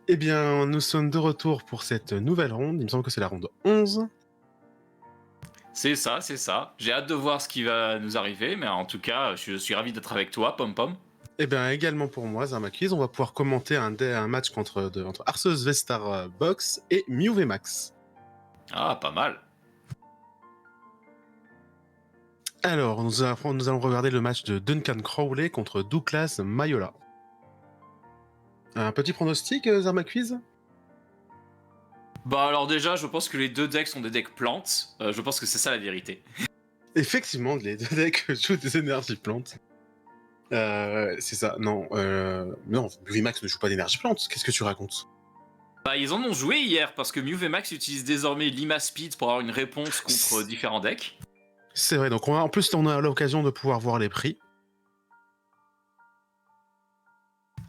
Eh bien, nous sommes de retour pour cette nouvelle ronde. Il me semble que c'est la ronde 11. C'est ça, c'est ça. J'ai hâte de voir ce qui va nous arriver, mais en tout cas, je suis ravi d'être avec toi, Pom Pom. Eh bien, également pour moi, Zarmaquiz, on va pouvoir commenter un match entre Arceus Vestar Box et Mew VMAX. Ah, pas mal. Alors, nous allons regarder le match de Duncan Crowley contre Douglas Mayola. Un petit pronostic, Zarmaquiz? Bah alors déjà, je pense que les deux decks sont des decks plantes. Je pense que c'est ça la vérité. Effectivement, les deux decks jouent des énergies plantes. C'est ça, non. Non, VMAX ne joue pas d'énergie plante. Qu'est-ce que tu racontes? Bah ils en ont joué hier parce que Mew VMAX utilise désormais Lima Speed pour avoir une réponse contre différents decks. C'est vrai, donc en plus, on a l'occasion de pouvoir voir les prix.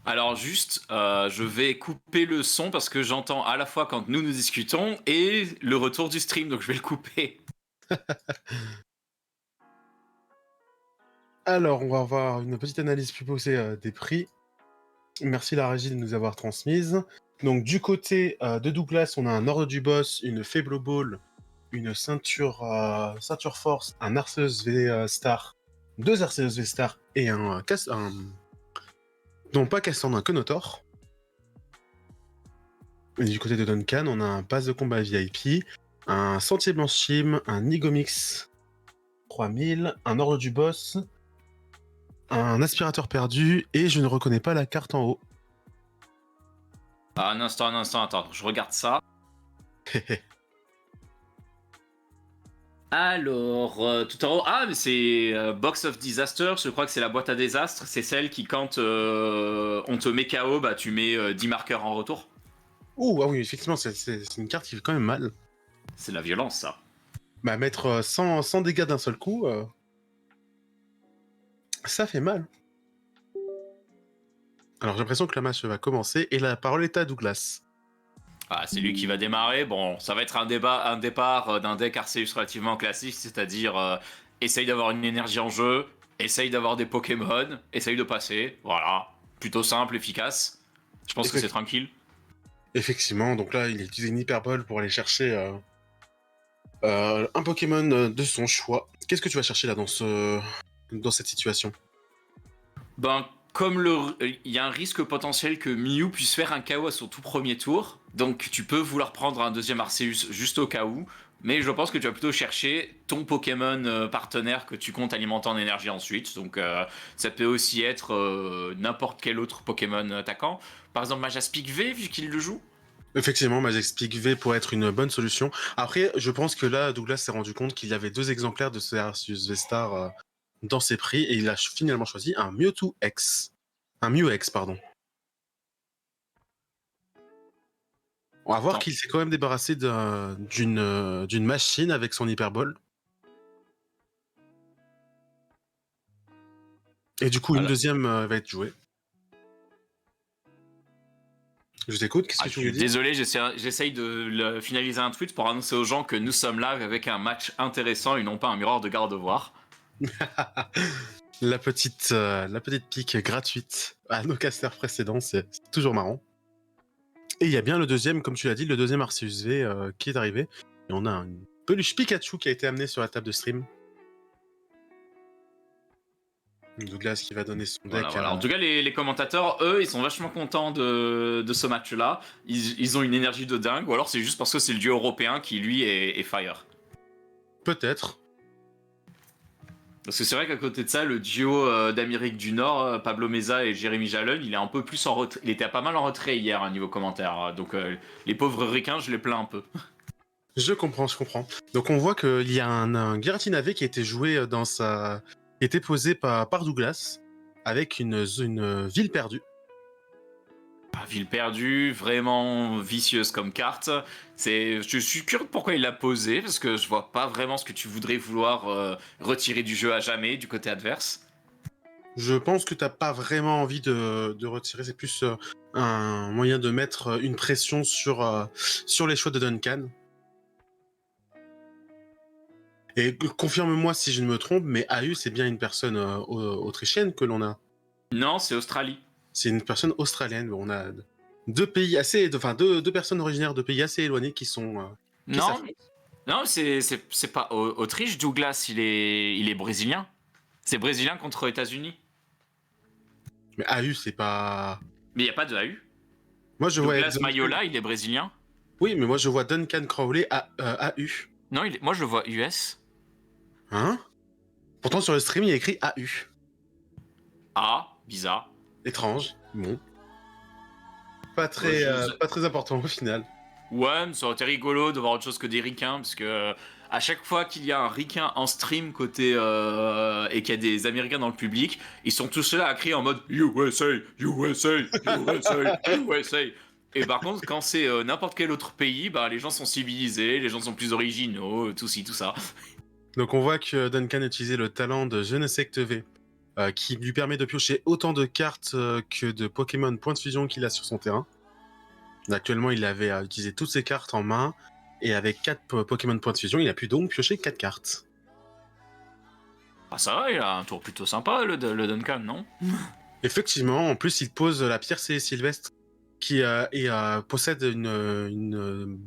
Alors juste, je vais couper le son parce que j'entends à la fois quand nous discutons et le retour du stream, donc je vais le couper. Alors, on va avoir une petite analyse plus poussée des prix. Merci la régie de nous avoir transmise. Donc, du côté de Douglas, on a un ordre du boss, une faible ball, une ceinture force, un Arceus V Star, deux Arceus V Star et non pas Cassandre, un Conotor. Et du côté de Duncan, on a un pass de combat VIP, un Sentier Blanchim, un Nigomix 3000, un ordre du boss, un aspirateur perdu, et je ne reconnais pas la carte en haut. Ah, un instant, attends, je regarde ça. Alors, tout en haut. Ah, mais c'est Box of Disaster. Je crois que c'est la boîte à désastres. C'est celle qui, quand on te met KO, bah, tu mets 10 marqueurs en retour. Ouh, ah oui, effectivement, c'est une carte qui fait quand même mal. C'est de la violence, ça. Bah, mettre 100 dégâts d'un seul coup, ça fait mal. Alors, j'ai l'impression que le match va commencer, et la parole est à Douglas. Ah, c'est lui qui va démarrer. Bon, ça va être un départ d'un deck Arceus relativement classique, c'est-à-dire essaye d'avoir une énergie en jeu, essaye d'avoir des Pokémon, essaye de passer. Voilà. Plutôt simple, efficace. Je pense que c'est tranquille. Effectivement, donc là, il a utilisé une hyperbole pour aller chercher un Pokémon de son choix. Qu'est-ce que tu vas chercher là dans cette situation? Ben, comme il y a un risque potentiel que Mew puisse faire un KO à son tout premier tour, donc tu peux vouloir prendre un deuxième Arceus juste au cas où, mais je pense que tu vas plutôt chercher ton Pokémon partenaire que tu comptes alimenter en énergie ensuite, donc ça peut aussi être n'importe quel autre Pokémon attaquant. Par exemple, Majaspic V, vu qu'il le joue. Effectivement, Majaspic V pourrait être une bonne solution. Après, je pense que là, Douglas s'est rendu compte qu'il y avait deux exemplaires de ce Arceus V-Star dans ses prix, et il a finalement choisi un Mewtwo X. Un Mew X, pardon. On va voir Attends. qu'il s'est quand même débarrassé d'une machine avec son hyperbole. Et du coup, une Voilà. deuxième va être jouée. Je t'écoute, qu'est-ce Ah, que je tu voulais suis dire? désolé, j'essaye de finaliser un tweet pour annoncer aux gens que nous sommes là avec un match intéressant et non pas un miroir de garde-voir. La petite pique gratuite à nos casters précédents, c'est toujours marrant. Et il y a bien le deuxième, comme tu l'as dit, le deuxième Arceus V qui est arrivé. Et on a une peluche Pikachu qui a été amenée sur la table de stream. Douglas qui va donner son Voilà, deck voilà. En à... tout cas, les commentateurs, eux, ils sont vachement contents de ce match-là. Ils ont une énergie de dingue, ou alors c'est juste parce que c'est le dieu européen qui, lui, est fire. Peut-être. Parce que c'est vrai qu'à côté de ça, le duo d'Amérique du Nord, Pablo Meza et Jérémy Jalen, il est un peu plus en retrait. Il était pas mal en retrait hier, à niveau commentaire. Donc les pauvres ricains, je les plains un peu. Je comprends, je comprends. Donc on voit qu'il y a un Giratina V qui a été joué qui a été posé par Douglas avec une ville perdue. Ah, ville perdue, vraiment vicieuse comme carte. Je suis curieux de pourquoi il l'a posé, parce que je vois pas vraiment ce que tu voudrais vouloir retirer du jeu à jamais du côté adverse. Je pense que t'as pas vraiment envie de retirer, c'est plus un moyen de mettre une pression sur les choix de Duncan. Et confirme-moi si je ne me trompe, mais AU c'est bien une personne autrichienne que l'on a. Non, c'est Australie. C'est une personne australienne. deux pays assez, enfin deux personnes originaires de pays assez éloignés qui Non, s'affrontent. non, c'est pas Autriche. Douglas, il est brésilien. C'est brésilien contre États-Unis. Mais AU, c'est pas. Mais il y a pas de AU. Moi, je vois Douglas Maiola, il est brésilien. Oui, mais moi, je vois Duncan Crowley AU. Non, moi je le vois US. Hein? Pourtant, sur le stream, il y a écrit AU. Ah, bizarre. Étrange. Bon. Pas très important au final. Ouais, mais ça aurait été rigolo de voir autre chose que des ricains, parce que à chaque fois qu'il y a un ricain en stream côté et qu'il y a des Américains dans le public, ils sont tous là à crier en mode USA, USA, USA, USA. Et par contre, quand c'est n'importe quel autre pays, bah les gens sont civilisés, les gens sont plus originaux, tout ci, tout ça. Donc, on voit que Duncan a utilisé le talent de Genesect V, qui lui permet de piocher autant de cartes que de Pokémon Point de Fusion qu'il a sur son terrain. Actuellement, il avait utilisé toutes ses cartes en main, et avec 4 Pokémon Point de Fusion, il a pu donc piocher 4 cartes. Ah ça va, il a un tour plutôt sympa le Duncan, non? Effectivement, en plus, il pose la pierre Sylvestre, qui possède une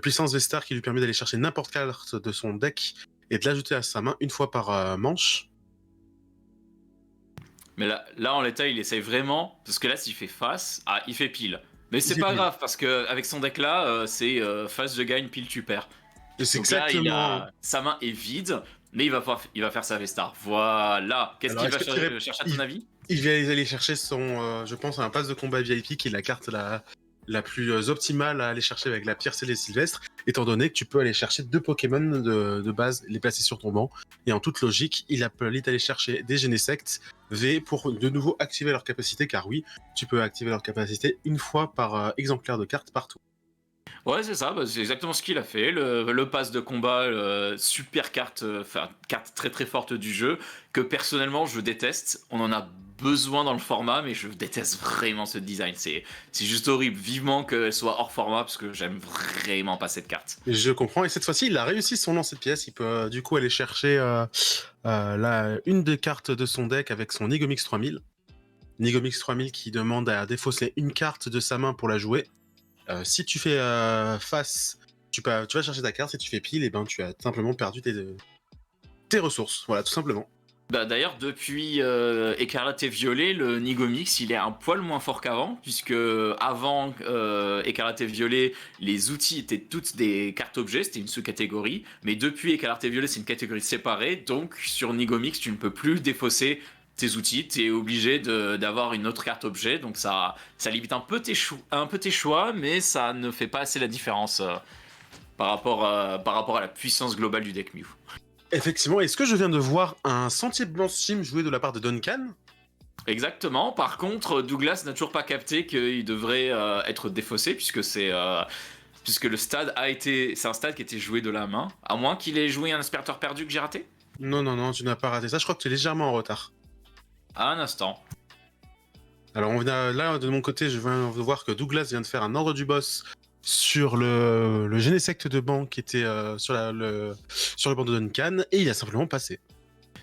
puissance Vestar qui lui permet d'aller chercher n'importe quelle carte de son deck et de l'ajouter à sa main une fois par manche. Mais là en l'état, il essaye vraiment, parce que là s'il fait face, ah il fait pile. Mais c'est fait pas pile. grave, parce que avec son deck là, c'est face je gagne, pile tu perds. Et c'est Donc là, exactement. sa main est vide, mais il va faire sa Vestar. Voilà. Qu'est-ce Alors, qu'il va est-ce que tu irais- chercher à ton avis? il va aller chercher je pense, un pass de combat VIP qui est la carte la plus optimale à aller chercher avec la pierre Sylvestre, étant donné que tu peux aller chercher 2 Pokémon de base, les placer sur ton banc. Et en toute logique, il appelle d'aller chercher des Genesect V pour de nouveau activer leur capacité, car oui, tu peux activer leur capacité une fois par exemplaire de carte partout. Ouais, c'est ça, bah, c'est exactement ce qu'il a fait. Le pass de combat, super carte, enfin, carte très très forte du jeu, que personnellement je déteste. On en a besoin dans le format, mais je déteste vraiment ce design. C'est juste horrible. Vivement qu'elle soit hors format, parce que j'aime vraiment pas cette carte. Je comprends, et cette fois-ci, il a réussi son lancer de pièce. Il peut du coup aller chercher une des cartes de son deck avec son Nigomix 3000. Nigomix 3000 qui demande à défausser une carte de sa main pour la jouer. Si tu fais face, tu vas chercher ta carte. Si tu fais pile, et ben tu as simplement perdu tes ressources. Voilà, tout simplement. Bah, d'ailleurs, depuis Écarlate et Violet, le Nigomix, il est un poil moins fort qu'avant, puisque avant Écarlate et Violet, les outils étaient toutes des cartes objets, c'était une sous-catégorie, mais depuis Écarlate et Violet, c'est une catégorie séparée, donc sur Nigomix, tu ne peux plus défausser tes outils, tu es obligé d'avoir une autre carte objet, donc ça limite un peu tes choix, mais ça ne fait pas assez la différence par rapport à la puissance globale du deck Mew. Effectivement, est-ce que je viens de voir un Sentier Blanchime joué de la part de Duncan? Exactement. Par contre, Douglas n'a toujours pas capté qu'il devrait être défaussé puisque le stade c'est un stade qui était joué de la main, à moins qu'il ait joué un aspirateur perdu que j'ai raté. Non, non, non, tu n'as pas raté ça. Je crois que tu es légèrement en retard. À un instant. Alors, là, de mon côté, je viens de voir que Douglas vient de faire un ordre du boss sur le Genesect de banc qui était sur le banc de Duncan, et il a simplement passé.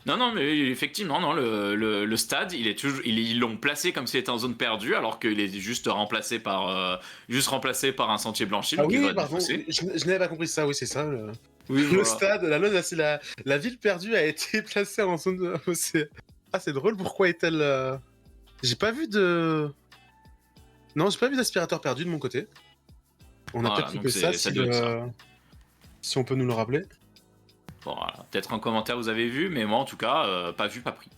Non, non, mais effectivement, non, le stade, ils l'ont placé comme s'il était en zone perdue, alors qu'il est juste remplacé par un sentier blanchi, Ah donc il oui, va pardon, défausser. je n'avais pas compris ça, oui, c'est ça. Oui, Le voilà. stade, la ville perdue a été placée en zone de... c'est drôle, pourquoi est-elle... J'ai pas vu de... Non, j'ai pas vu d'aspirateur perdu de mon côté. On a Voilà, peut-être donc coupé ça, ça doit être ça. si on peut nous le rappeler. Bon, voilà. Peut-être un commentaire vous avez vu, mais moi en tout cas, pas vu, pas pris.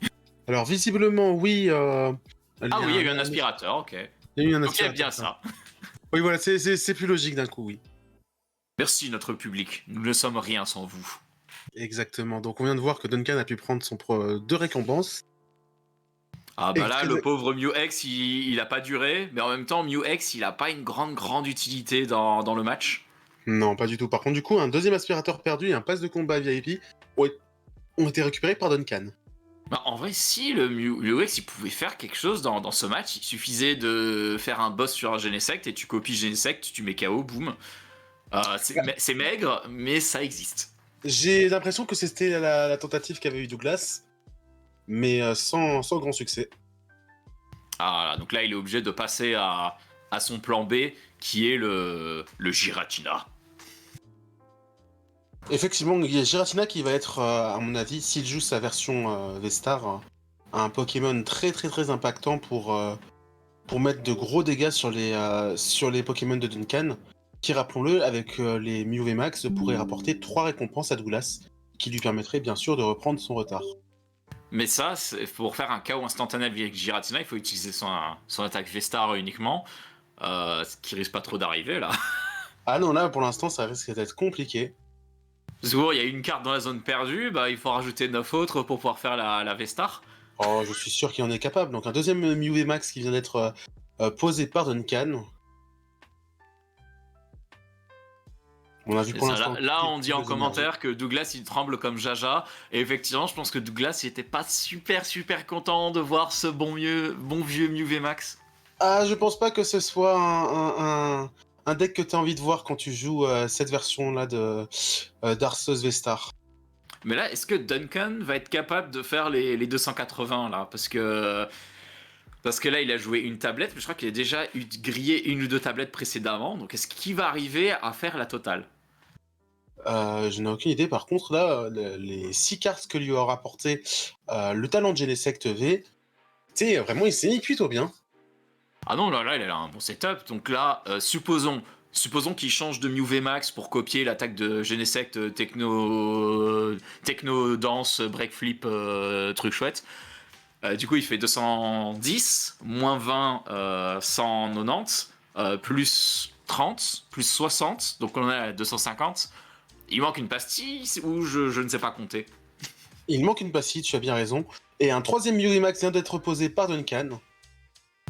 Alors, visiblement, oui... Ah oui, il y a eu un aspirateur, ok. Il y a eu un Donc il y a aspirateur. bien ça. Oui, voilà, c'est plus logique d'un coup, oui. Merci notre public, nous ne sommes rien sans vous. Exactement. Donc, on vient de voir que Duncan a pu prendre deux récompenses. Ah bah là, Et le pauvre Mew X, il a pas duré, mais en même temps, Mew X, il a pas une grande utilité dans le match. Non, pas du tout. Par contre, du coup, un deuxième aspirateur perdu et un pass de combat VIP ont été récupérés par Duncan. Bah, en vrai, si le Mew X, il pouvait faire quelque chose dans ce match, il suffisait de faire un boss sur un Genesect et tu copies Genesect, tu mets KO, boum. C'est maigre, mais ça existe. J'ai l'impression que c'était la tentative qu'avait eu Douglas, mais sans grand succès. Ah, voilà, donc là, il est obligé de passer à à son plan B, qui est le Giratina. Effectivement, il y a Giratina qui va être, à mon avis, s'il joue sa version V-Star, un Pokémon très très très impactant pour mettre de gros dégâts sur les Pokémon de Duncan, qui, rappelons-le, avec les Mew VMAX, pourrait rapporter 3 récompenses à Douglas, qui lui permettraient bien sûr de reprendre son retard. Mais ça, pour faire un KO instantané avec Giratina, il faut utiliser son attaque V-Star uniquement, ce qui risque pas trop d'arriver là. Ah non, là pour l'instant ça risque d'être compliqué. Parce qu'il y a une carte dans la zone perdue, bah, il faut rajouter 9 autres pour pouvoir faire la V-Star. Oh, je suis sûr qu'il en est capable. Donc un deuxième Mew VMAX qui vient d'être posé par Duncan. On a vu pour l'instant. Là, on dit en commentaire que Douglas il tremble comme Jaja. Et effectivement, je pense que Douglas il était pas super content de voir ce bon vieux Mew VMAX. Ah, je pense pas que ce soit un deck que tu as envie de voir quand tu joues cette version-là de d'Arceus V-Star. Mais là, est-ce que Duncan va être capable de faire les 280 là? Parce que là, il a joué une tablette, mais je crois qu'il a déjà grillé une ou deux tablettes précédemment. Donc est-ce qu'il va arriver à faire la totale? Je n'ai aucune idée. Par contre, là, les 6 cartes que lui aura apporté le talent de Genesect V, tu sais, vraiment, il s'est mis plutôt bien. Ah non, là, il a un bon setup. Donc là, supposons qu'il change de Mew VMAX pour copier l'attaque de Genesect Techno Dance, Break Flip, truc chouette. Du coup, il fait 210, moins 20, 190, plus 30, plus 60. Donc on est à 250. Il manque une pastille ou je ne sais pas compter. Il manque une pastille, tu as bien raison. Et un troisième Mew VMAX vient d'être posé par Duncan.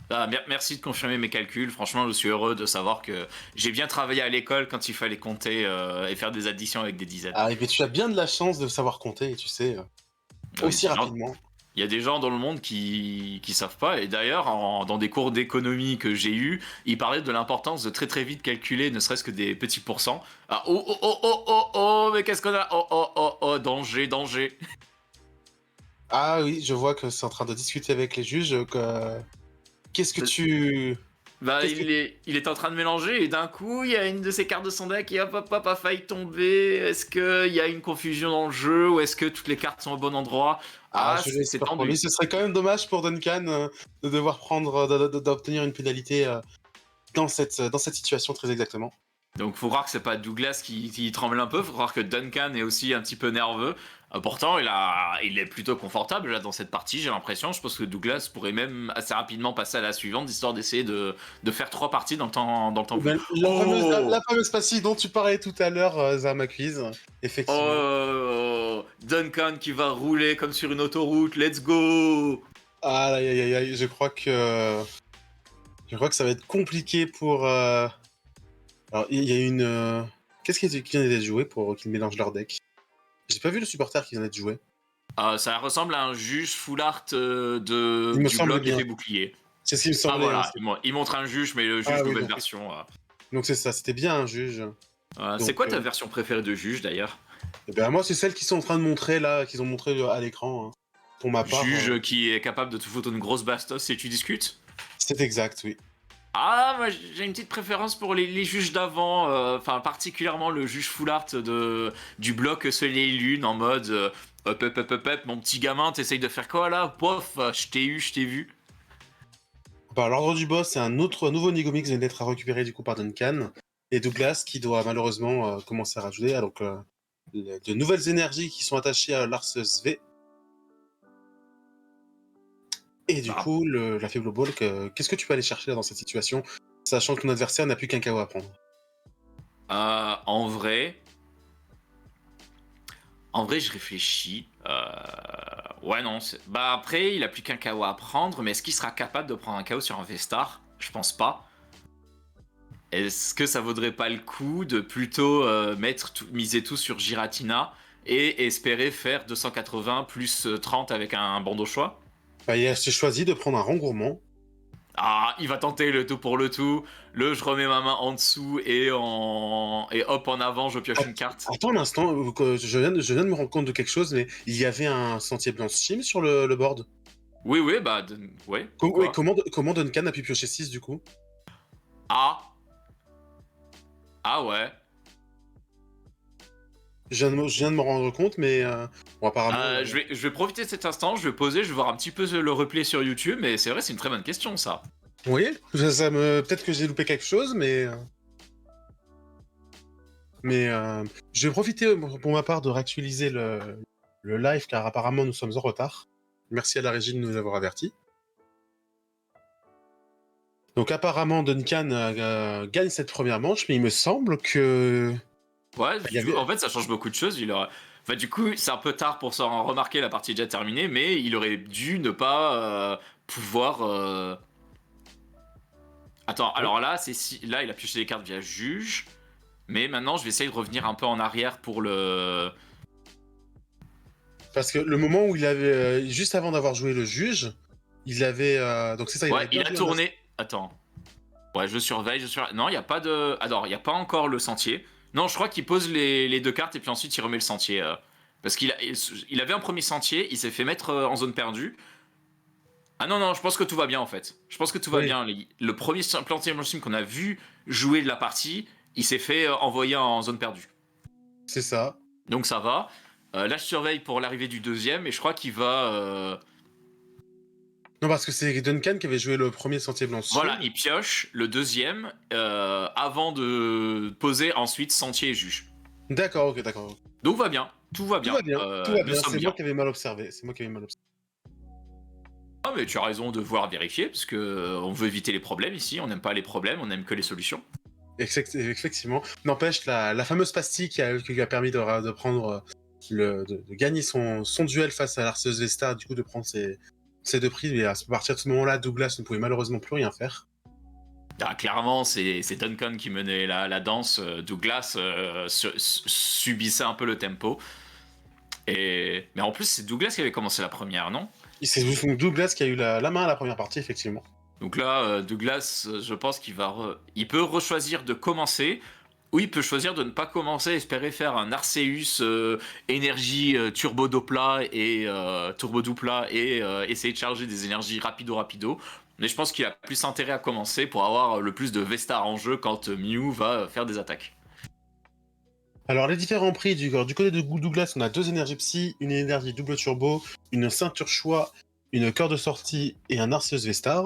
Ah, merci de confirmer mes calculs. Franchement, je suis heureux de savoir que j'ai bien travaillé à l'école quand il fallait compter et faire des additions avec des dizaines. Ah, mais tu as bien de la chance de savoir compter, tu sais, aussi rapidement. Il y a des gens dans le monde qui savent pas. Et d'ailleurs, dans des cours d'économie que j'ai eu, ils parlaient de l'importance de très vite calculer, ne serait-ce que des petits pourcents. Ah, oh, mais qu'est-ce qu'on a? Oh, danger. Ah oui, je vois que c'est en train de discuter avec les juges. Qu'est-ce que tu... Bah, il est en train de mélanger et d'un coup, il y a une de ces cartes de son deck qui hop, a failli tomber. Est-ce qu'il y a une confusion dans le jeu ou est-ce que toutes les cartes sont au bon endroit? je c'est l'espère pour lui. tendu. Ce serait quand même dommage pour Duncan de devoir d'obtenir une pénalité dans cette situation très exactement. Donc faut croire que c'est pas Douglas qui tremble un peu, faut croire que Duncan est aussi un petit peu nerveux. Pourtant, il est plutôt confortable là dans cette partie, j'ai l'impression. Je pense que Douglas pourrait même assez rapidement passer à la suivante, histoire d'essayer de faire 3 parties dans le temps voulu. La fameuse pastille dont tu parlais tout à l'heure, Zama Quiz, effectivement. Oh, Duncan qui va rouler comme sur une autoroute, let's go! Ah, aïe, je crois que ça va être compliqué pour... Alors, il y a une... Qu'est-ce qui vient d'être joué pour qu'ils mélangent leur deck? J'ai pas vu le supporter qui vient d'être joué. Ça ressemble à un juge full art Il me du semble bloc bien. épée bouclier. C'est ce qui me semblait. Voilà, il montre un juge, mais le juge nouvelle version. Donc c'est ça, c'était bien un juge. C'est quoi ta version préférée de juge d'ailleurs? Eh ben moi c'est celle qu'ils sont en train de montrer là, qu'ils ont montré à l'écran. Hein. Pour ma part. Juge qui est capable de te foutre une grosse bastos et tu discutes? C'est exact, oui. Ah, moi j'ai une petite préférence pour les juges d'avant, enfin particulièrement le juge full art du bloc Soleil et Lune en mode hop, mon petit gamin, t'essayes de faire quoi là? Pof, je t'ai vu. Bah, l'ordre du boss, c'est un nouveau Nigomix qui vient d'être récupéré du coup par Duncan. Et Douglas qui doit malheureusement commencer à rajouter. Donc de nouvelles énergies qui sont attachées à l'Arceus V. Et du coup, la faible ball, qu'est-ce que tu peux aller chercher là, dans cette situation, sachant que ton adversaire n'a plus qu'un KO à prendre? En vrai, je réfléchis. Ouais, non. Bah après, il a plus qu'un KO à prendre, mais est-ce qu'il sera capable de prendre un KO sur un V-Star? Je pense pas. Est-ce que ça vaudrait pas le coup de plutôt miser tout sur Giratina et espérer faire 280 plus 30 avec un bandeau choix? Bah, il a choisi de prendre un rang gourmand. Ah, il va tenter le tout pour le tout. Je remets ma main en dessous et hop, en avant, je pioche une carte. Attends un instant, je viens de me rendre compte de quelque chose, mais il y avait un sentier blanchime sur le board. Oui, bah, ouais. Comment Duncan a pu piocher 6 du coup? Ah. Ah ouais. Je viens de me rendre compte, mais bon, apparemment. Je vais profiter de cet instant, je vais poser, je vais voir un petit peu le replay sur YouTube, mais c'est vrai, c'est une très bonne question, ça. Oui, peut-être que j'ai loupé quelque chose, mais je vais profiter pour ma part de réactualiser le live, car apparemment nous sommes en retard. Merci à la régie de nous avoir avertis. Donc apparemment Duncan gagne cette première manche, mais il me semble que... Ouais, il y avait... en fait, ça change beaucoup de choses. Enfin, du coup, c'est un peu tard pour s'en remarquer, la partie est déjà terminée, mais il aurait dû ne pas pouvoir. Attends, alors là, là, il a pioché les cartes via juge, mais maintenant, je vais essayer de revenir un peu en arrière pour le. Parce que le moment où il avait... juste avant d'avoir joué le juge, il avait... donc c'est ça, il Ouais, avait bien il a joué tourné. Attends. Ouais, je surveille. Non, il n'y a pas de. Alors, il n'y a pas encore le sentier. Non, je crois qu'il pose les deux cartes et puis ensuite il remet le sentier. Parce il avait un premier sentier, il s'est fait mettre en zone perdue. Ah non, non, je pense que tout va bien en fait. Je pense que tout va Oui, bien. Le premier plantier sim qu'on a vu jouer de la partie, il s'est fait envoyer en zone perdue. c'est ça. Donc ça va. Là, je surveille pour l'arrivée du deuxième et je crois qu'il va. Non, parce que c'est Duncan qui avait joué le premier Sentier Blanchim. Voilà, il pioche le deuxième avant de poser ensuite sentier et juge. D'accord, ok, d'accord. Donc va bien, tout va Tout bien, va bien, tout va nous bien. sommes C'est moi bien. qui avais mal observé. C'est moi qui avais mal observé. Ah mais tu as raison de vouloir vérifier parce que on veut éviter les problèmes ici, on n'aime pas les problèmes, on n'aime que les solutions. Effectivement. N'empêche, la fameuse pastille qui lui a permis de prendre de gagner son duel face à l'Arceus Vesta, du coup de prendre ses deux prix, mais à partir de ce moment-là, Douglas ne pouvait malheureusement plus rien faire. Ah, clairement, c'est Duncan qui menait la danse, Douglas subissait un peu le tempo. Mais en plus, c'est Douglas qui avait commencé la première, non? C'est Douglas qui a eu la main à la première partie, effectivement. Donc là, Douglas, je pense il peut rechoisir de commencer, ou il peut choisir de ne pas commencer, espérer faire un Arceus énergie turbo dopla et turbo dupla et essayer de charger des énergies rapido. Mais je pense qu'il a plus intérêt à commencer pour avoir le plus de Vestar en jeu quand Mew va faire des attaques. Alors, les différents prix du côté de Douglas, on a deux énergies psy, une énergie double turbo, une ceinture choix, une cœur de sortie et un Arceus Vestar.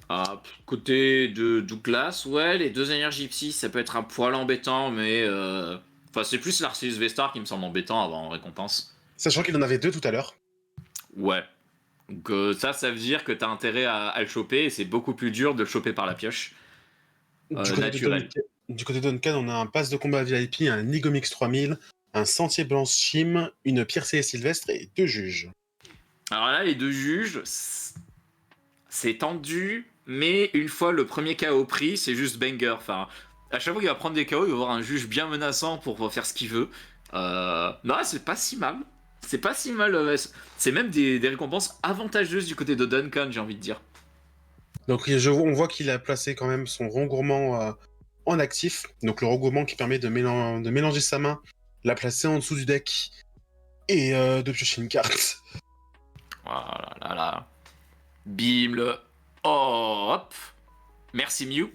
Ah, côté de Douglas, ouais, les deux énergies psy, ça peut être un poil embêtant, mais enfin, c'est plus l'Arceus Vestar qui me semble embêtant avant en récompense. Sachant qu'il en avait deux tout à l'heure. Ouais. Donc ça veut dire que t'as intérêt à le choper et c'est beaucoup plus dur de le choper par la pioche naturelle. Du côté de Duncan, on a un pass de combat VIP, un Nigomix 3000, un Sentier Blanchim, une Piercée Sylvestre et deux juges. Alors là, les deux juges, c'est tendu, mais une fois le premier KO pris, c'est juste banger. Enfin, à chaque fois qu'il va prendre des KO, il va avoir un juge bien menaçant pour faire ce qu'il veut. Non, c'est pas si mal. C'est pas si mal. C'est même des récompenses avantageuses du côté de Duncan, j'ai envie de dire. Donc on voit qu'il a placé quand même son rengourement en actif. Donc le rengourement qui permet de mélanger sa main, la placer en dessous du deck et de piocher une carte. Voilà, là, là. Bim, oh, hop. Merci Mew.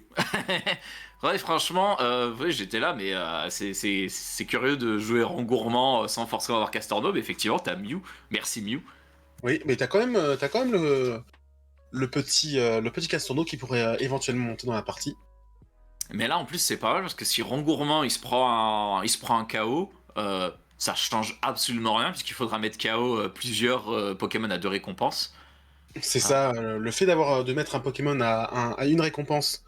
Ouais, franchement, ouais, j'étais là, mais c'est curieux de jouer rengourement sans forcément avoir Castorno, mais effectivement, t'as Mew. Merci Mew. Oui, mais t'as quand même le petit Castorno qui pourrait éventuellement monter dans la partie. Mais là, en plus, c'est pas mal parce que si rengourement il se prend un KO, ça change absolument rien puisqu'il faudra mettre KO plusieurs Pokémon à deux récompenses. C'est Ah. ça, le fait de mettre un Pokémon à une récompense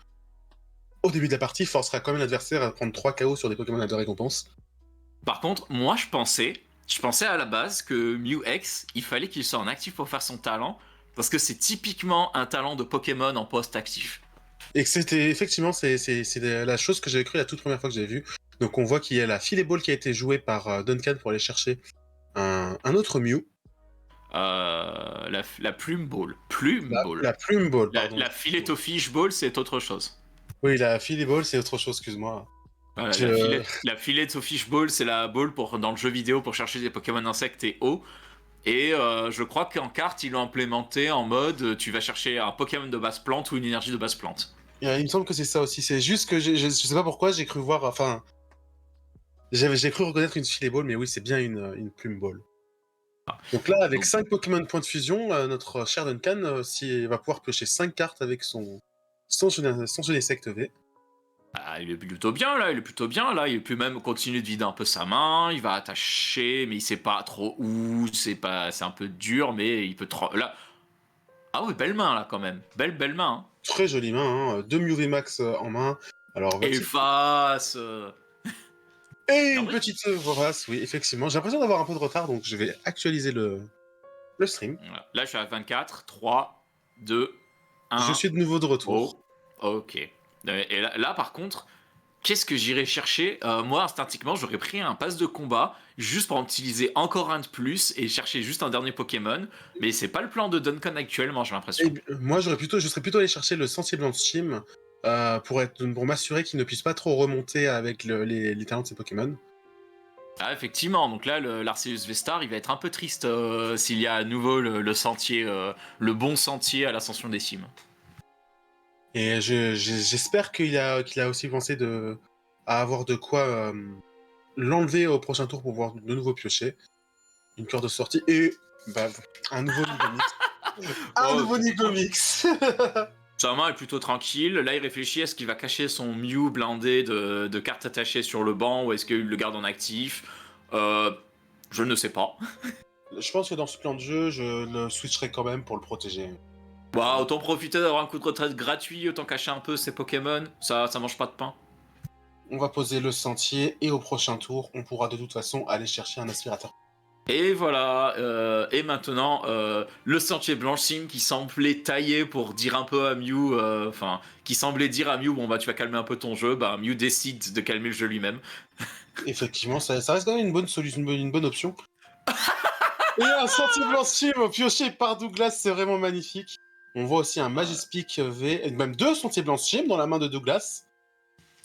au début de la partie forcera quand même l'adversaire à prendre 3 KO sur des Pokémon à deux récompenses. Par contre, moi, je pensais à la base que Mew X, il fallait qu'il soit en actif pour faire son talent parce que c'est typiquement un talent de Pokémon en post-actif. Et que c'était effectivement, c'est la chose que j'avais cru la toute première fois que j'avais vu. Donc on voit qu'il y a la Filet Ball qui a été jouée par Duncan pour aller chercher un autre Mew. La plume ball. Plume ball. La Plume Ball, La, pardon. la fillet au fish ball, c'est autre chose. Oui, la Filet Ball, c'est autre chose, excuse-moi. Voilà, Je... la fillet au fish ball, c'est la ball dans le jeu vidéo pour chercher des Pokémon insectes et eau. Et je crois qu'en carte, ils l'ont implémenté en mode tu vas chercher un Pokémon de base plante ou une énergie de base plante. Il me semble que c'est ça aussi. C'est juste que je sais pas pourquoi, j'ai cru voir. Enfin, j'ai cru reconnaître une Filet-Ball, mais oui, c'est bien une Plume Ball. Donc là, avec Donc, 5 Pokémon point de fusion, notre cher Duncan va pouvoir piocher 5 cartes avec son Genesect V. bah, il est plutôt bien là, il est plutôt bien là. Il peut même continuer de vider un peu sa main. Il va attacher, mais il sait pas trop où. C'est un peu dur, mais il peut là. Ah oui, belle main là quand même. Belle main. Hein. Très jolie main, hein. 2 Mew Max en main. Alors, Et va-t-il... face. Et En une vrai, petite Vorace, oui, effectivement. J'ai l'impression d'avoir un peu de retard, donc je vais actualiser le stream. voilà. Là, je suis à 24, 3, 2, Je 1. suis de nouveau de retour. Oh, ok. Et là, par contre, qu'est-ce que j'irais chercher Moi, instinctivement, j'aurais pris un pass de combat juste pour en utiliser encore un de plus et chercher juste un dernier Pokémon. Mais c'est pas le plan de Duncan actuellement, j'ai l'impression. Moi, je serais plutôt allé chercher le Sentier Blanchim pour m'assurer qu'il ne puisse pas trop remonter avec les talents de ses Pokémon. Ah, effectivement, donc là, l'Arceus Vestar, il va être un peu triste s'il y a à nouveau le sentier, le bon sentier à l'ascension des cimes. Et j'espère qu'il a aussi pensé à avoir de quoi l'enlever au prochain tour pour pouvoir de nouveau piocher. Une corde de sortie et bah, un nouveau Nigomix. Un Oh, nouveau Nigomix. sa main est plutôt tranquille. Là, il réfléchit à ce qu'il va cacher son Mew blindé de cartes attachées sur le banc ou est-ce qu'il le garde en actif. Je ne sais pas. Je pense que dans ce plan de jeu, je le switcherai quand même pour le protéger. Bah, autant profiter d'avoir un coup de retraite gratuit, autant cacher un peu ses Pokémon. Ça mange pas de pain. On va poser le sentier et au prochain tour, on pourra de toute façon aller chercher un aspirateur. Et voilà, et maintenant, le sentier Blanchim qui semblait taillé pour dire un peu à Mew, enfin, qui semblait dire à Mew, bon bah tu vas calmer un peu ton jeu, bah Mew décide de calmer le jeu lui-même. Effectivement, ça reste quand même une bonne solution, une bonne option. Et un sentier Blanchim pioché par Douglas, c'est vraiment magnifique. On voit aussi un Magispik V, et même 2 sentiers Blanchim dans la main de Douglas.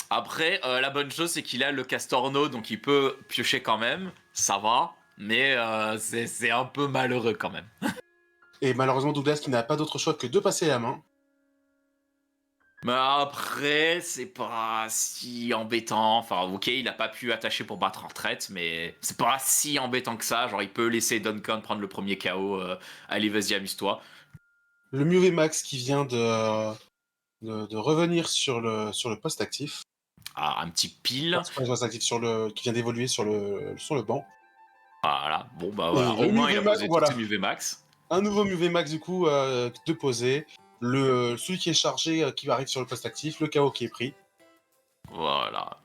Après, la bonne chose c'est qu'il a le Castorno, donc il peut piocher quand même, ça va, mais c'est un peu malheureux quand même. Et malheureusement, Douglas qui n'a pas d'autre choix que de passer la main. Mais après, c'est pas si embêtant. Enfin, ok, il a pas pu attacher pour battre en retraite, mais c'est pas si embêtant que ça. Genre, il peut laisser Duncan prendre le premier KO. Allez, vas-y, amuse-toi. Le Murray Max qui vient de revenir sur le poste actif. Ah, un petit pile. C'est pas le poste actif, qui vient d'évoluer sur le banc. Voilà. Bon, bah Et voilà. le Au moins, il Murray a Max, posé tous voilà. ses UV max. Un nouveau Murray Max du coup de poser. Celui qui est chargé qui arrive sur le poste actif, le KO qui est pris. Voilà.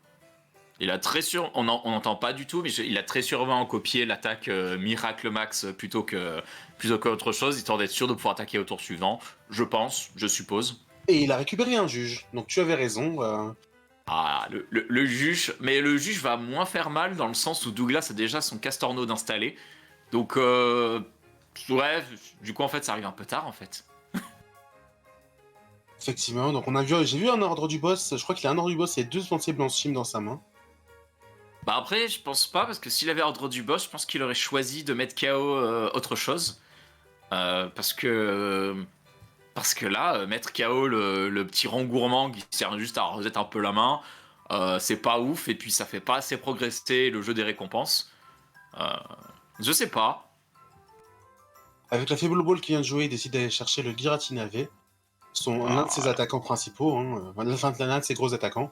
Il a très sûr, on n'entend pas du tout, mais il a très sûrement copié l'attaque Miracle Max plutôt qu'autre chose, histoire d'être sûr de pouvoir attaquer au tour suivant. Je pense, je suppose. Et il a récupéré un juge. Donc tu avais raison. Ah, le juge, mais le juge va moins faire mal dans le sens où Douglas a déjà son Castorno d'installer. Donc, ouais, du coup, en fait, ça arrive un peu tard, en fait. Effectivement. Donc j'ai vu un ordre du boss. Je crois qu'il a un ordre du boss et 2 sentiers Blanchim dans sa main. Bah après, je pense pas, parce que s'il avait ordre du boss, je pense qu'il aurait choisi de mettre KO autre chose. Parce que là, mettre KO le petit rang gourmand qui sert juste à reset un peu la main, c'est pas ouf, et puis ça fait pas assez progresser le jeu des récompenses. Euh, je sais pas. Avec la Faible Ball qui vient de jouer, il décide d'aller chercher le Giratina V. L'un de ses Voilà. attaquants principaux. L'un de ses gros attaquants.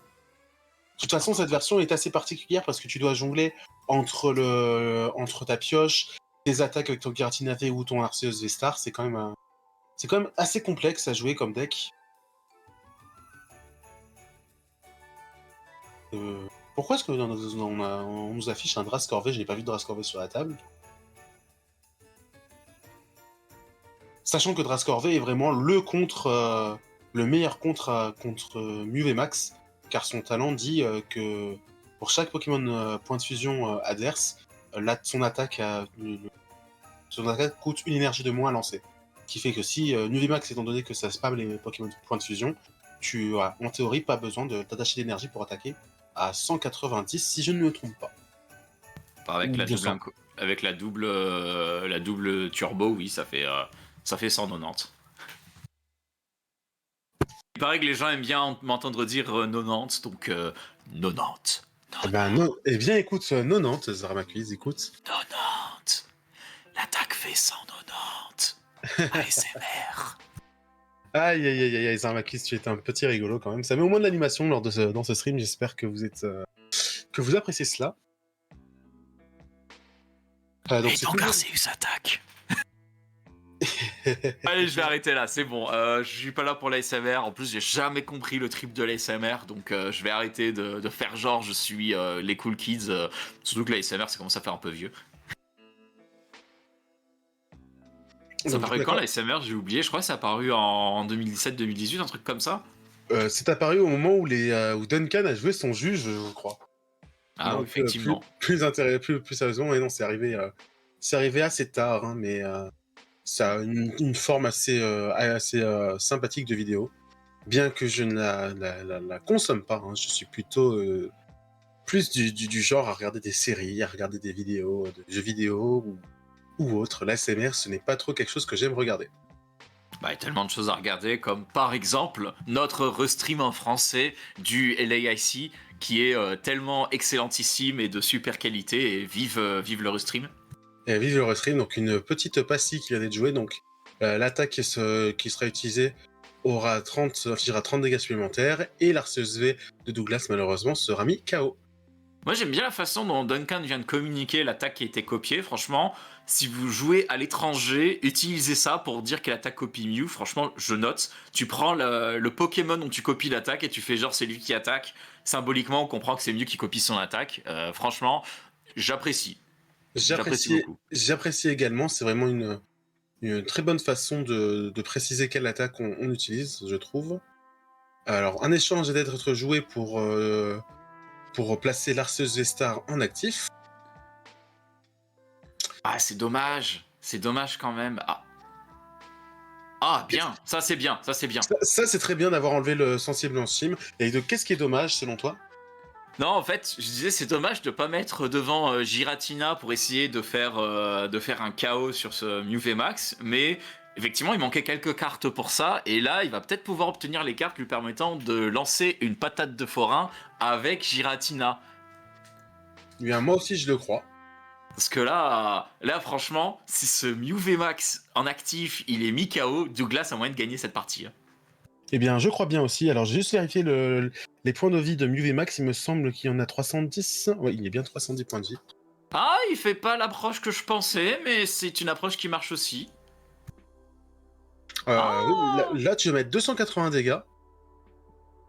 De toute façon, cette version est assez particulière parce que tu dois jongler entre ta pioche, tes attaques avec ton Giratina V ou ton Arceus V-Star. C'est quand même assez complexe à jouer comme deck. Pourquoi est-ce on nous affiche un Drascore V? Je n'ai pas vu de Drascore V sur la table. Sachant que Drascore V est vraiment le meilleur contre Mew et Max, car son talent dit que pour chaque Pokémon point de fusion adverse, son attaque coûte une énergie de moins à lancer. Ce qui fait que si Mew et Max, étant donné que ça spam les Pokémon point de fusion, tu as en théorie pas besoin d'attacher d'énergie pour attaquer à 190 si je ne me trompe pas. Avec Ou la 200. avec la double turbo, oui, ça fait 190. Il paraît que les gens aiment bien m'entendre dire 90, donc 90. Eh ben, non. Eh bien, écoute, 90, Zarmaquiz, écoute. 90. L'attaque fait 190. ASMR. Aïe, aïe, aïe, aïe, Zarmaquiz, tu es un petit rigolo quand même. Ça met au moins de l'animation dans ce stream. J'espère que que vous appréciez cela. Donc et donc Arceus attaque. Allez, je vais arrêter là, c'est bon. Je suis pas là pour l'ASMR. En plus, j'ai jamais compris le trip de l'ASMR, donc je vais arrêter de faire genre je suis les cool kids. Surtout que l'ASMR, ça commence à faire un peu vieux. Ça apparu quand l'ASMR? J'ai oublié. Je crois que ça a apparu en 2017-2018, un truc comme ça. C'est apparu au moment où où Duncan a joué son juge, je crois. Ah oui, effectivement. Plus sérieusement, et non, c'est arrivé assez tard, hein, mais ça a une forme assez sympathique de vidéo. Bien que je ne la consomme pas, hein, je suis plutôt plus du genre à regarder des séries, à regarder des vidéos de jeux vidéo ou autre. L'ASMR, ce n'est pas trop quelque chose que j'aime regarder. Bah, il y a tellement de choses à regarder, comme par exemple notre restream en français du LAIC, qui est tellement excellentissime et de super qualité, et vive le restream. Et vive le restream, donc une petite pastille qui vient d'être jouée, donc l'attaque qui sera utilisée infligera 30 dégâts supplémentaires, et l'Arceus V de Douglas, malheureusement, sera mis KO. Moi j'aime bien la façon dont Duncan vient de communiquer l'attaque qui a été copiée, franchement, si vous jouez à l'étranger, utilisez ça pour dire quelle attaque copie Mew, franchement je note, tu prends le Pokémon dont tu copies l'attaque et tu fais genre c'est lui qui attaque, symboliquement on comprend que c'est Mew qui copie son attaque, franchement j'apprécie. J'apprécie également, c'est vraiment une très bonne façon de préciser quelle attaque on utilise, je trouve. Alors, un échange est d'être joué pour placer l'Arceus V-Star en actif. Ah, c'est dommage quand même. Ah bien, ça c'est bien. Ça c'est très bien d'avoir enlevé le sensible en sim. Et qu'est-ce qui est dommage selon toi? Non, en fait, je disais c'est dommage de pas mettre devant Giratina pour essayer de faire un KO sur ce Mew VMAX, mais effectivement il manquait quelques cartes pour ça, et là il va peut-être pouvoir obtenir les cartes lui permettant de lancer une patate de forain avec Giratina. Eh bien, moi aussi je le crois. Parce que là franchement, si ce Mew VMAX en actif il est mis KO, Douglas a moyen de gagner cette partie. Eh bien, je crois bien aussi. Alors, j'ai juste vérifié les points de vie de Mew VMAX. Il me semble qu'il y en a 310. Oui, il est bien 310 points de vie. Ah, il fait pas l'approche que je pensais, mais c'est une approche qui marche aussi. Là, tu vas mettre 280 dégâts.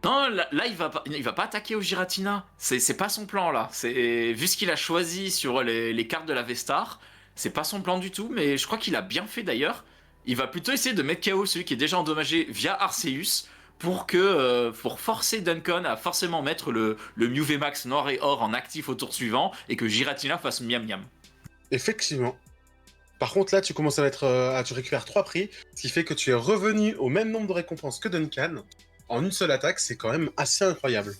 Non, là il va pas attaquer au Giratina. C'est pas son plan là. Vu ce qu'il a choisi sur les cartes de la V-Star, c'est pas son plan du tout, mais je crois qu'il a bien fait d'ailleurs. Il va plutôt essayer de mettre KO celui qui est déjà endommagé via Arceus pour forcer Duncan à forcément mettre le Mew VMAX noir et or en actif au tour suivant et que Giratina fasse miam miam. Effectivement. Par contre, là, tu commences à mettre, tu récupères 3 prix, ce qui fait que tu es revenu au même nombre de récompenses que Duncan. En une seule attaque, c'est quand même assez incroyable.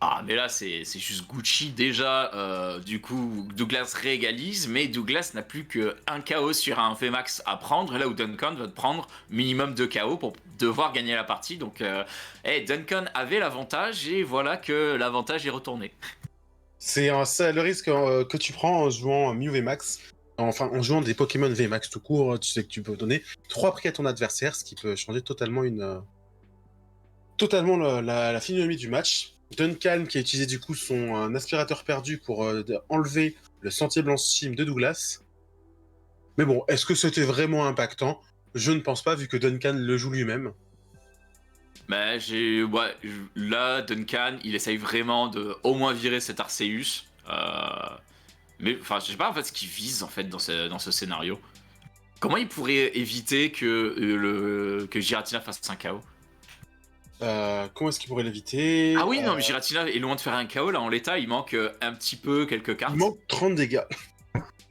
Ah, mais là, c'est juste Gucci. Déjà, du coup, Douglas réégalise, mais Douglas n'a plus qu'un KO sur un VMAX à prendre, là où Duncan va te prendre minimum 2 KO pour devoir gagner la partie. Donc, Duncan avait l'avantage, et voilà que l'avantage est retourné. C'est le risque que tu prends en jouant Mew VMAX. Enfin, en jouant des Pokémon VMAX tout court, tu sais que tu peux donner 3 prix à ton adversaire, ce qui peut changer totalement la physionomie du match. Duncan qui a utilisé du coup son aspirateur perdu pour enlever le sentier blanchissime de Douglas. Mais bon, est-ce que c'était vraiment impactant? Je ne pense pas, vu que Duncan le joue lui-même. Mais là, Duncan, il essaye vraiment de au moins virer cet Arceus. Mais enfin, je sais pas en fait ce qu'il vise en fait dans ce scénario. Comment il pourrait éviter que Giratina fasse un KO? Comment est-ce qu'il pourrait l'éviter? Ah oui, non, mais Giratina est loin de faire un KO, là, en l'état, il manque un petit peu quelques cartes. Il manque 30 dégâts.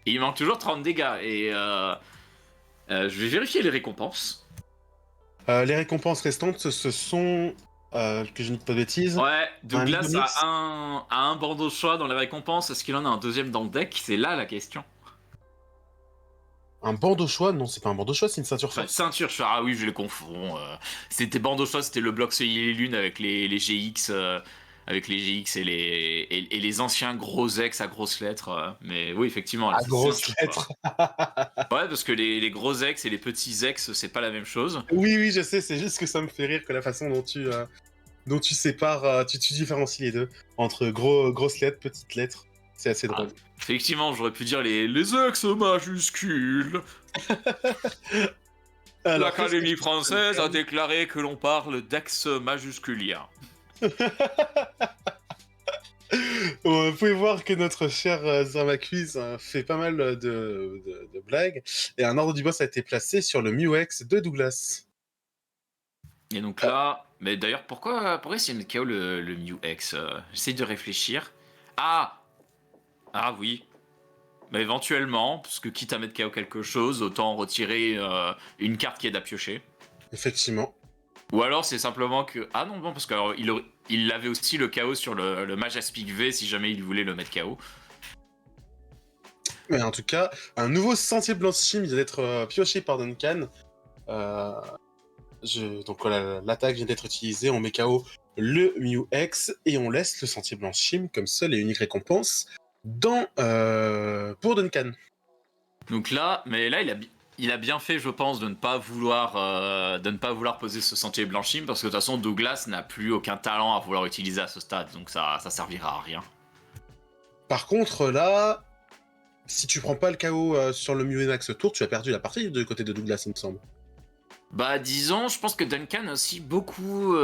Et il manque toujours 30 dégâts, et je vais vérifier les récompenses. Les récompenses restantes, ce sont... que je ne dis pas de bêtises. Ouais, Douglas a un bandeau de choix dans les récompenses, est-ce qu'il en a un deuxième dans le deck? C'est là la question. Un bandeau choix? Non, c'est pas un bandeau choix, c'est une ceinture Enfin, forte. ceinture, ah oui, je les confonds. C'était bande au choix, c'était le bloc Soleil et Lune avec les GX, avec les GX et les anciens gros ex à grosses lettres. Mais oui, effectivement, À c'est grosses ceinture, quoi. lettres. Ouais, parce que les gros ex et les petits ex, c'est pas la même chose. Oui, oui, je sais, c'est juste que ça me fait rire que la façon dont tu sépares, tu différencies les deux. Entre grosses lettres, petites lettres. C'est assez Ah, drôle. effectivement, j'aurais pu dire les ex majuscules. Alors, qu'est-ce que L'Académie tu fais, française a Duncan? déclaré que l'on parle d'ex majusculien. Vous pouvez voir que notre cher Zermaquiz fait pas mal de blagues. Et un ordre du boss a été placé sur le Muex de Douglas. Et donc là, mais d'ailleurs, pourquoi c'est mettre KO le Mew X J'essaie de réfléchir. Ah oui. Mais éventuellement, parce que quitte à mettre KO quelque chose, autant retirer une carte qui aide à piocher. Effectivement. Ou alors c'est simplement que... Ah non, parce qu'il avait aussi le KO sur le Mage Aspic V si jamais il voulait le mettre KO. Mais en tout cas, un nouveau sentier blanchim vient d'être pioché par Duncan. Euh, donc voilà, l'attaque vient d'être utilisée, on met KO le Muex et on laisse le sentier blanchim comme seule et unique récompense pour Duncan. Donc là, mais là il a bien fait, je pense, de ne pas vouloir poser ce sentier blanchim parce que de toute façon Douglas n'a plus aucun talent à vouloir utiliser à ce stade, donc ça servira à rien. Par contre, là, si tu prends pas le KO sur le Muex tour, tu as perdu la partie du côté de Douglas, il me semble. Bah disons, je pense que Duncan a aussi beaucoup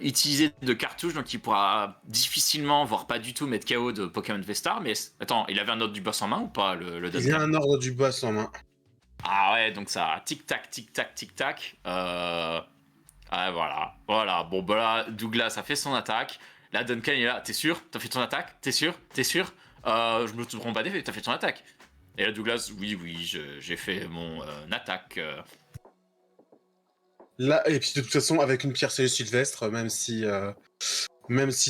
utilisé de cartouches, donc il pourra difficilement, voire pas du tout mettre KO de Pokémon V-Star, mais attends, il avait un ordre du boss en main ou pas, le Il y a Duncan? un ordre du boss en main. Ah ouais, donc ça, tic-tac, tic-tac, tic-tac. Ah voilà. Bon, bah là, Douglas a fait son attaque. Là, Duncan il est là. T'es sûr? T'as fait ton attaque? T'es sûr? T'es sûr? Je me trompe pas d'effet, t'as fait ton attaque. Et là, Douglas, oui, j'ai fait mon attaque. Là, et puis de toute façon, avec une pierre Céleste Sylvestre, même si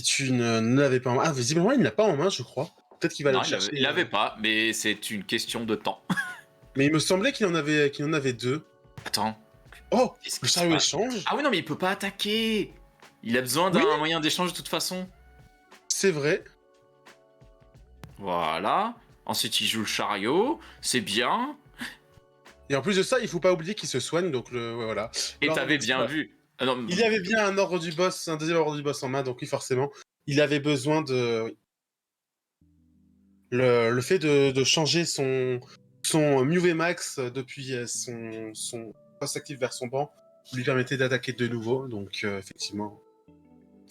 tu ne l'avais pas en main. Ah, visiblement, il ne l'a pas en main, je crois. Peut-être qu'il va aller Non, le chercher. il avait pas, mais c'est une question de temps. Mais il me semblait qu'il en avait deux. Attends, Oh, qu'est-ce le qui se chariot passe? échange. Ah oui, non, mais il peut pas attaquer. Il a besoin Oui, d'un moyen d'échange de toute façon. c'est vrai. Voilà. Ensuite, il joue le chariot. C'est bien. Et en plus de ça, il faut pas oublier qu'il se soigne, donc ouais, voilà. Et L'ordre t'avais du bien boss. vu. Ah non, Il y avait bien un ordre du boss, un deuxième ordre du boss en main, donc oui, forcément, il avait besoin de le fait de changer son Mew Max depuis son poste actif vers son banc lui permettait d'attaquer de nouveau, donc effectivement.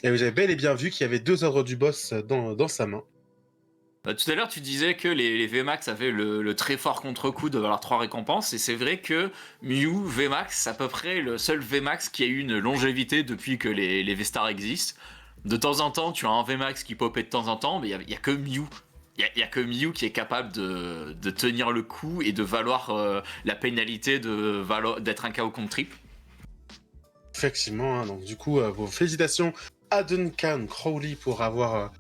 Et j'avais bel et bien vu qu'il y avait deux ordres du boss dans sa main. tout à l'heure, tu disais que les VMAX avaient le très fort contre-coup de valoir 3 récompenses, et c'est vrai que Mew VMAX, c'est à peu près le seul VMAX qui a eu une longévité depuis que les V-Stars existent. De temps en temps, tu as un VMAX qui popait de temps en temps, mais il y a que Mew. Il y a que Mew qui est capable de tenir le coup et de valoir la pénalité d'être un KO contre trip. Effectivement, hein, donc du coup, vos félicitations à Duncan Crowley pour avoir